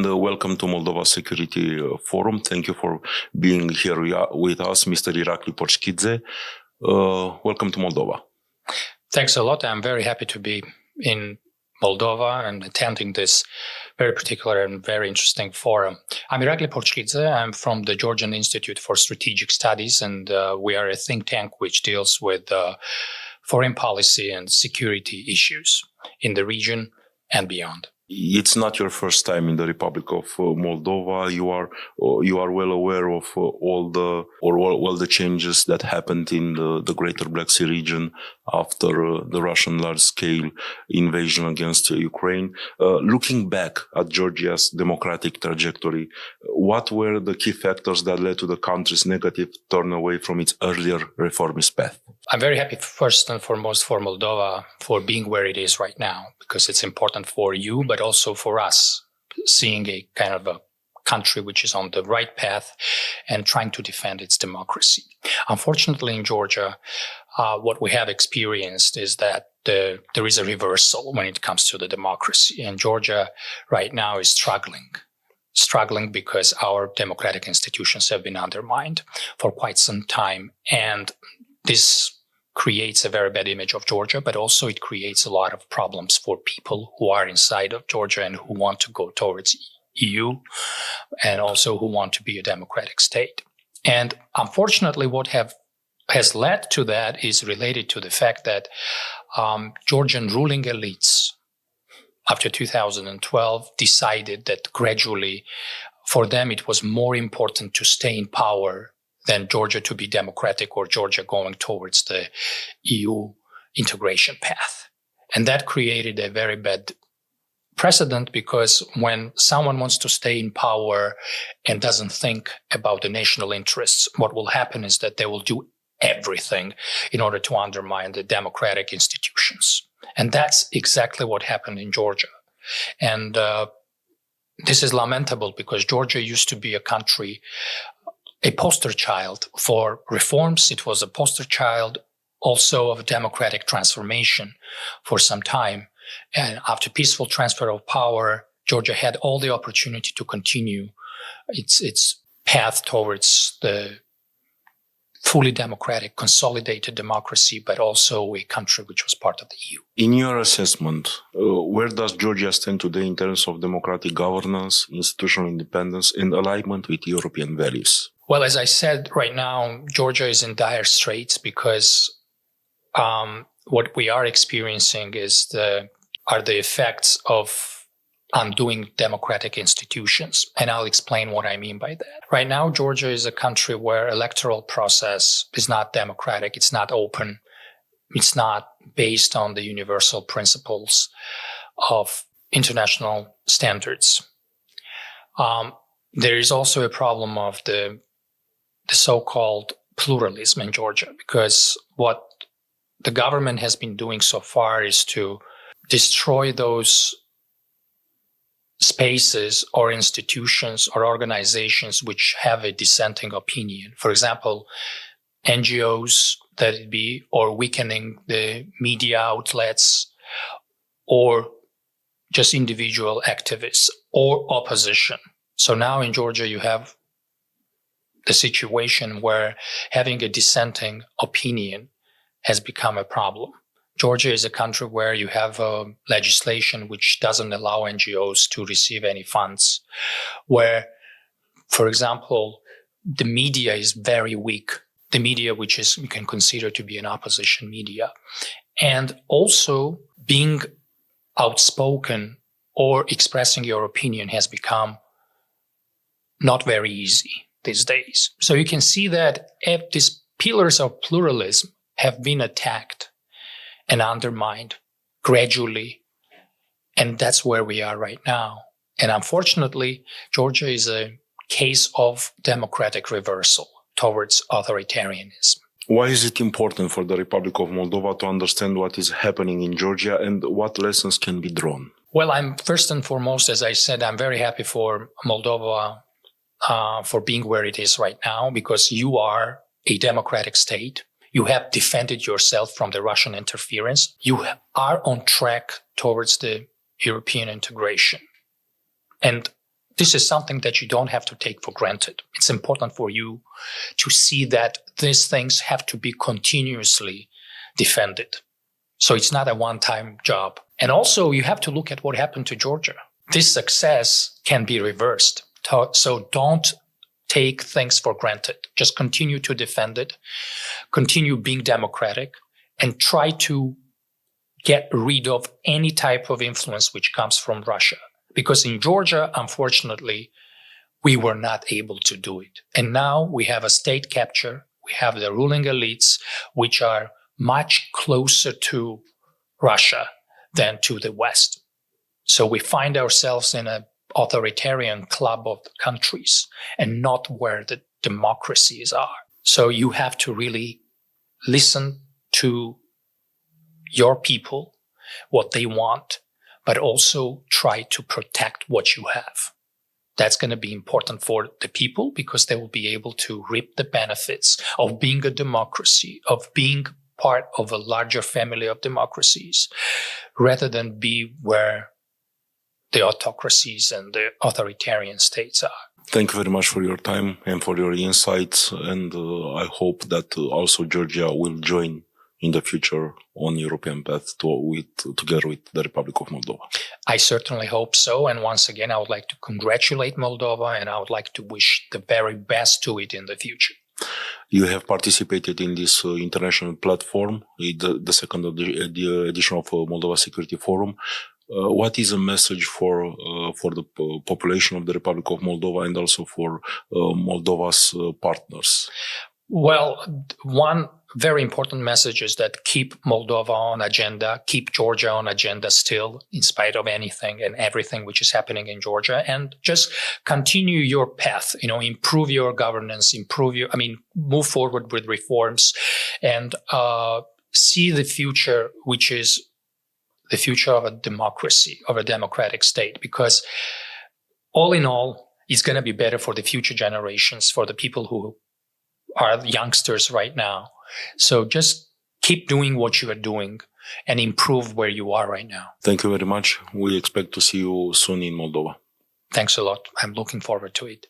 and welcome to Moldova Security Forum. Thank you for being here with us, Mr. Irakli Porchkhidze. Welcome to Moldova. Thanks a lot. I'm very happy to be in Moldova and attending this very particular and very interesting forum. I'm Irakli Porchkhidze. I'm from the Georgian Institute for Strategic Studies, and we are a think tank which deals with foreign policy and security issues in the region and beyond. It's not your first time in the Republic of Moldova. You are well aware of all the changes that happened in the Greater Black Sea region after the Russian large-scale invasion against Ukraine. Looking back at Georgia's democratic trajectory, what were the key factors that led to the country's negative turn away from its earlier reformist path? I'm very happy, first and foremost, for Moldova for being where it is right now, because it's important for you, but also for us, seeing a kind of a country which is on the right path and trying to defend its democracy. Unfortunately, in Georgia, what we have experienced is that there is a reversal when it comes to the democracy. And Georgia right now is struggling because our democratic institutions have been undermined for quite some time. And this creates a very bad image of Georgia, but also it creates a lot of problems for people who are inside of Georgia and who want to go towards EU and also who want to be a democratic state. And unfortunately, what has led to that is related to the fact that Georgian ruling elites after 2012 decided that gradually for them it was more important to stay in power than Georgia to be democratic or Georgia going towards the EU integration path. And that created a very bad precedent, because when someone wants to stay in power and doesn't think about the national interests, what will happen is that they will do everything in order to undermine the democratic institutions. And that's exactly what happened in Georgia. And this is lamentable because Georgia used to be a country, a poster child for reforms. It was a poster child also of democratic transformation for some time. And after peaceful transfer of power, Georgia had all the opportunity to continue its path towards the fully democratic, consolidated democracy, but also a country which was part of the EU. In your assessment, where does Georgia stand today in terms of democratic governance, institutional independence, and alignment with European values? Well, as I said, right now, Georgia is in dire straits because what we are experiencing are the effects of undoing democratic institutions. And I'll explain what I mean by that. Right now, Georgia is a country where electoral process is not democratic. It's not open. It's not based on the universal principles of international standards. There is also a problem of the so-called pluralism in Georgia, because what the government has been doing so far is to destroy those spaces or institutions or organizations which have a dissenting opinion. For example, NGOs, that it be, or weakening the media outlets, or just individual activists or opposition. So now in Georgia, you have the situation where having a dissenting opinion has become a problem. Georgia is a country where you have legislation which doesn't allow NGOs to receive any funds, where, for example, the media is very weak. The media which is you can consider to be an opposition media. And also being outspoken or expressing your opinion has become not very easy these days. So you can see that if these pillars of pluralism have been attacked and undermined gradually, and that's where we are right now. And unfortunately, Georgia is a case of democratic reversal towards authoritarianism. Why is it important for the Republic of Moldova to understand what is happening in Georgia and what lessons can be drawn? Well, I'm first and foremost, as I said, I'm very happy for Moldova for being where it is right now, because you are a democratic state. You have defended yourself from the Russian interference. You are on track towards the European integration. And this is something that you don't have to take for granted. It's important for you to see that these things have to be continuously defended. So it's not a one-time job. And also you have to look at what happened to Georgia. This success can be reversed. So don't take things for granted. Just continue to defend it, continue being democratic, and try to get rid of any type of influence which comes from Russia. Because in Georgia, unfortunately, we were not able to do it. And now we have a state capture. We have the ruling elites, which are much closer to Russia than to the West. So we find ourselves in an authoritarian club of countries and not where the democracies are. So you have to really listen to your people, what they want, but also try to protect what you have. That's going to be important for the people because they will be able to reap the benefits of being a democracy, of being part of a larger family of democracies, rather than be where the autocracies and the authoritarian states are. Thank you very much for your time and for your insights. And I hope that also Georgia will join in the future on European path together with the Republic of Moldova. I certainly hope so. And once again, I would like to congratulate Moldova and I would like to wish the very best to it in the future. You have participated in this international platform, the second edition of Moldova Security Forum. What is a message for the population of the Republic of Moldova and also for Moldova's partners? Well, one very important message is that keep Moldova on agenda, keep Georgia on agenda still, in spite of anything and everything which is happening in Georgia, and just continue your path, improve your governance, move forward with reforms and see the future, which is the future of a democracy, of a democratic state, because all in all, it's going to be better for the future generations, for the people who are youngsters right now. So just keep doing what you are doing and improve where you are right now. Thank you very much. We expect to see you soon in Moldova. Thanks a lot. I'm looking forward to it.